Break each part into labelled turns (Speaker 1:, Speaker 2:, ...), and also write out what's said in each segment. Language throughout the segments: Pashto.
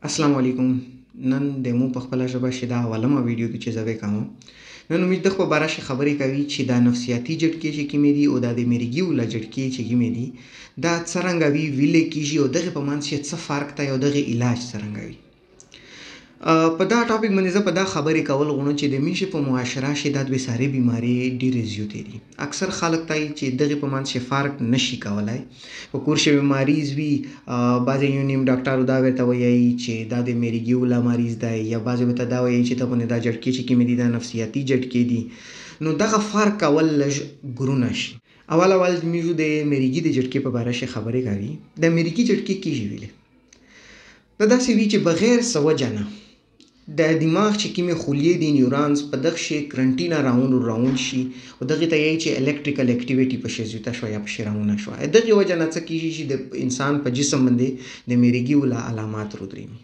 Speaker 1: السلام علیکم. نن د مو په خپله ژبه چې دا اولمه ویډیو ده چې زه وکړم. نن امید ده خو باره شي خبرې کوي چې دا نفسیاتي جټکې چې کومې دي او دا د میریګي ولا جټکې چې کومې دي دا څرنګه وي ویلې کېږي او دغې په منځ کې څه فرق دی او دغې علاج څرنګه وي. په دا ټاپک باندې زه په دا خبرې کول غواړم چې د میشې په معاشره کې دا دوې سارې بیمارۍ ډېرې زیاتې دي. اکثر خلک ته چې دغې په منځ کې فرق نشي کولی. په کور شوي مریض وي، بعضې یو نیم ډاکټر دا ورته وایي چې دا د میریګي ولا مریض دی، یا بعضې ورته دا وایي چې ته باندې دا جټکې چې کومې دي دا نفسیاتي جټکې دي. نو دغه فرق کول لږ ګرونه شي. اول میشو د میریګي د جټکې په باره کې خبرې کوي. د میریګي جټکې کېږي ویلې دا داسې وي چې بغیر څه وجه نه د دماغ چې کومې خلیې دي نیورانز په دغه شی کرنټي نه راوند شي او دغې ته یایي چې الکتریکل اکټیویټي پشې زیاته شوه یا پشې راونه شوه. دغې وجه نه څه کېږي چې د انسان په جسم باندې د میریګي ولا علامات رودرېږي.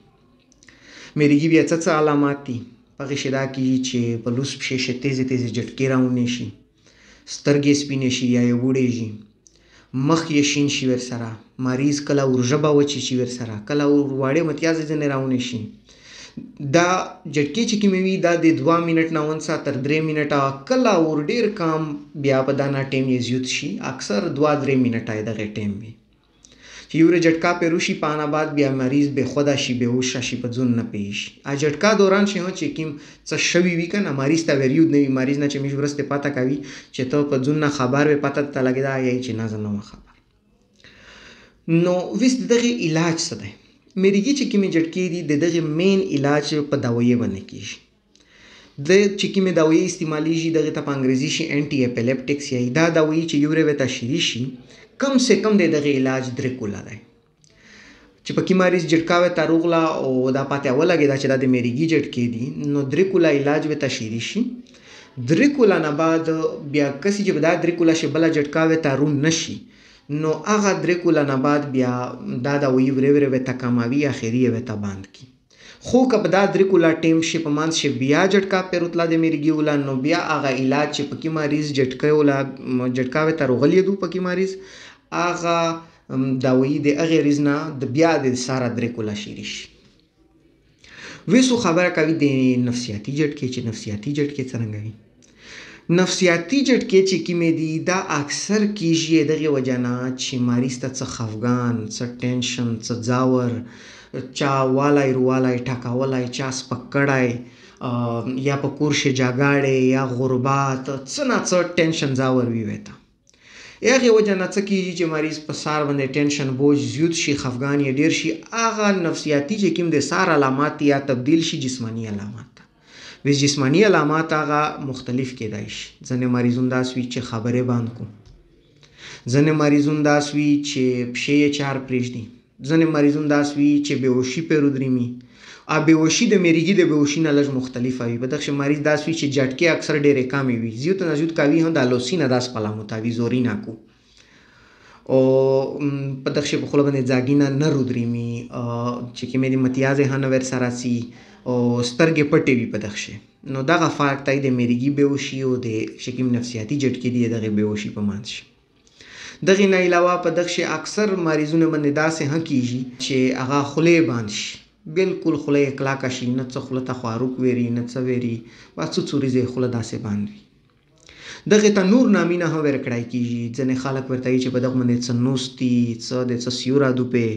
Speaker 1: میریګي بیا څه علامات دي؟ په هغې شی دا کېږي چې په لوس پښې شي تیزې تیزې جټکې راونې شي، سترګې سپینې شي یا یې وړې شي، مخ یې شین شي ورسره، مریض کله ورژبه وچې شي ورسره، کله واړې متیازې ځینې راونې شي. دا جټکې چې کومې وي دا د 2 منټ نه ونڅه تر 3 منټه، کله ور ډېر کم بیا په دانه ټیم یې زیات شي، اکثر 2-3 منټه یې دغې ټیم وي چې یو جټکا پې روشي په آن بعد بیا مریض بې خوده شي، بې هوشه شي، په ځون نه پوهېږي شي. جټکا دوران چې چې کوم څه شوي وي که نه مریض ته وریود نه وي، مریض نه چې موږ ورسته پته کوي چې ته په ځون نه خبر وې، پته ته لګېده یایي چې نه زه نه وم خبر. نو ویس د دغې علاج څه دی؟ میریګي چې کومې جټکې دي د دغې مین علاج په دوایي باندې کېږي. د چې کومې دوایي استعمالیږي دغې ته په انګریزي شي انټي اپیلیپټکس یایي. دا دوایي چې یو ورې ته شیري شي کم سے کم د دغې علاج 3 کوله دی. چې په کې مریض جټکا ورته روغله او دا پاتې ولګېده چې دا د میریګي جټکې دي، نو 3 کوله علاج ورته شیري شي. 3 کوله نه بعد بیا کسې چې په دا 3 کوله شي بله جټکا ورته روم نه شي، نو هغه 3 کوله نه بعد بیا دا دوایي ورې ورې ورته کموي، اخري یې ورته بند کړي. خو که په دا 3 کوله ټیم شي په منځ شي بیا جټکا پې رتله د میریګي ولا، نو بیا هغه علاج چې په کې مریض جټکا ورته روغلي دو په کې مریض هغه دوایي د هغې ریز نه بیا د ساره 3 کوله شیري شي. ویسو خبره کوي د نفسیاتي جټکې چې نفسیاتي جټکې څرنګه وي. نفسیاتي جټکې چې کومې دي دا اکثر کېږي دغې وجه نه چې مریض ته څه خفګان، څه ټینشن، څه ځاور، چا والی روالی ټکولی، چا سپک کړی، یا په کور شي جاګاړې یا غربات، څه نه څه ټینشن ځاور وي ورته. هغې وجه نه څه کېږي چې مریض په سار باندې ټینشن بوج زیات شي، خفګان یې ډېر شي. هغه نفسیاتي چې کوم د سار علامات یا تبدیل شي جسماني علامات ته. ویس جسماني علامات هغه مختلف کېدای شي. ځینې مریضون داسې وي چې خبرې بند کړو، ځینې مریضون داسې وي چې پښې یې چار پرېږدي، ځینې مریضون داسې وي چې بېهوشي پرې ودرېږي. بېهوشي د میریګي د بېهوشي نه لږ مختلفه وي. په دغه مریض داسې وي چې جټکې اکثر ډېرې کمې وي، زیات نه زیات کوي هم د لوسي نه داسې پله متاوي زوري نه کو او په دغه په خوله باندې ځاګي نه رودرېږي، چې کومې د متیازې هم نه ورسره سي او سترګې پټې وي په دغه شی. نو دغه فرق دی د میریګي بېهوشي او د چې کوم نفسیاتي جټکې دي دغې بېهوشي په منځ شي. دغې نه علاوه په دغه شی اکثر مریضونه باندې داسې هم کېږي چې هغه خولې بند شي، بالکل خوله یې کلکه شي، نه څه خوله ته خواروک ویري، نه څه ویري، بس څه څوریزې خوله داسې بند وي. دغې ته نور نامونه هم ورکړی کېږي. ځینې خلک ورته وایي چې په دغه باندې څه نوس دي، څه د څه سیوره دوپې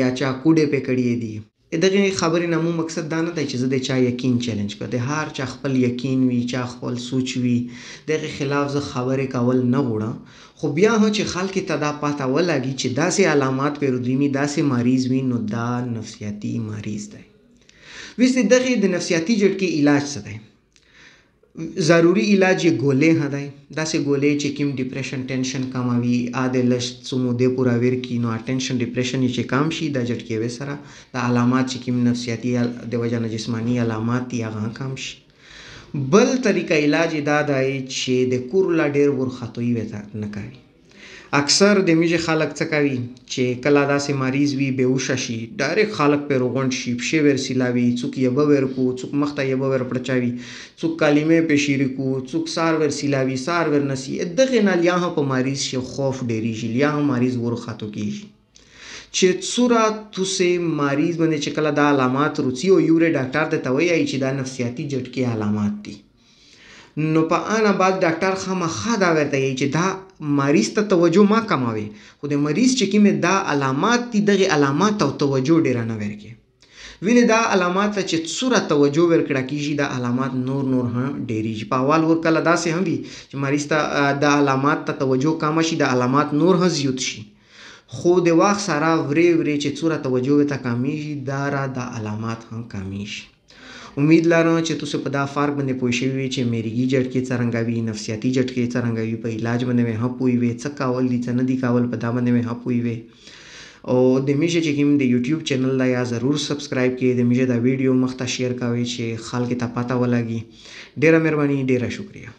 Speaker 1: یا چا کوډې پې کړي دي. دغې خبرې نه مو مقصد دا نه دی چې زه د چا یقین چیلنج کړم. د هر چا خپل یقین وي، چا خپل سوچ وي، دغې خلاف زه خبرې کول نه غواړم. خو بیا هم چې خلکو ته دا پته ولګي چې داسې علامات پې رودرېږي، داسې مریض وي، نو دا نفسیاتي مریض دی. ویس د دغې د نفسیاتي جټکې علاج څه دی؟ ضروري علاج یې ګولې هم دی. داسې ګولې چې کوم ډپریشن ټینشن کموي، د لږ څه مودې پوره ویر کړي، نو ټینشن ډپریشن یې چې کم شي دا جټکې سره د علامات چې کوم نفسیاتي د وجه نه جسماني علامات دي هغه کم شي. بل طریقه علاج یې دا دی چې د کور لا ډېر ورختوي ورته نه کوي. اکثر د میږي خلک څه کوي چې کله داسې مریض وي بېهوشه شي، ډایرکټ خلک پرې روغونډ شي، پښې ور سیلاوي، څوک یبه ور کو، څوک مخ ته یبه ور پړچاوي، څوک کلمې پې شیري کو، څوک سار ور سیلاوي، سار ور نسي. دغې نه یا هم په مریض شي خوف ډېرېږي، یا هم مریض ورختو کېږي چې څوره توسې مریض باندې چې کله دا علامات روڅي او یوره ډاکټر ته وایي چې دا نفسیاتي جټکې علامات دي، نو په آن بعد ډاکټر خامخا دا ورته وایي چې دا مریض ته توجه ما کموي، خو د مریض چې کومې دا علامات دي دغه علامات او توجه ډېره نه ورکړي. وینې دا علامات ته چې څوره توجه ورکړه کېږي دا علامات نور هم ډېرېږي. په اول ورکله داسې هم وي چې مریض ته دا علامات ته توجه کمه شي، د علامات نور هم زیات شي، خو د وخت سره ورې چې څوره توجه ورته کمیږي دا د علامات هم کمیږي. امید لرم چې تاسو په دا فرق باندې پوه شوي وي چې میریږي جټکې څرنګه وي، نفسیاتي جټکې څرنګه وي، په علاج باندې مې هم پوه وي، څه کول دي څه نه دي کول په دا باندې مې هم پوه وي. او د میشه چې کوم د یوټیوب چینل دا یا ضرور سبسکرایب کړئ، د میشه دا ویډیو مخ ته شیر کوئ چې خلکو ته پته ولګي. ډېره مهرباني، ډېره شکریه.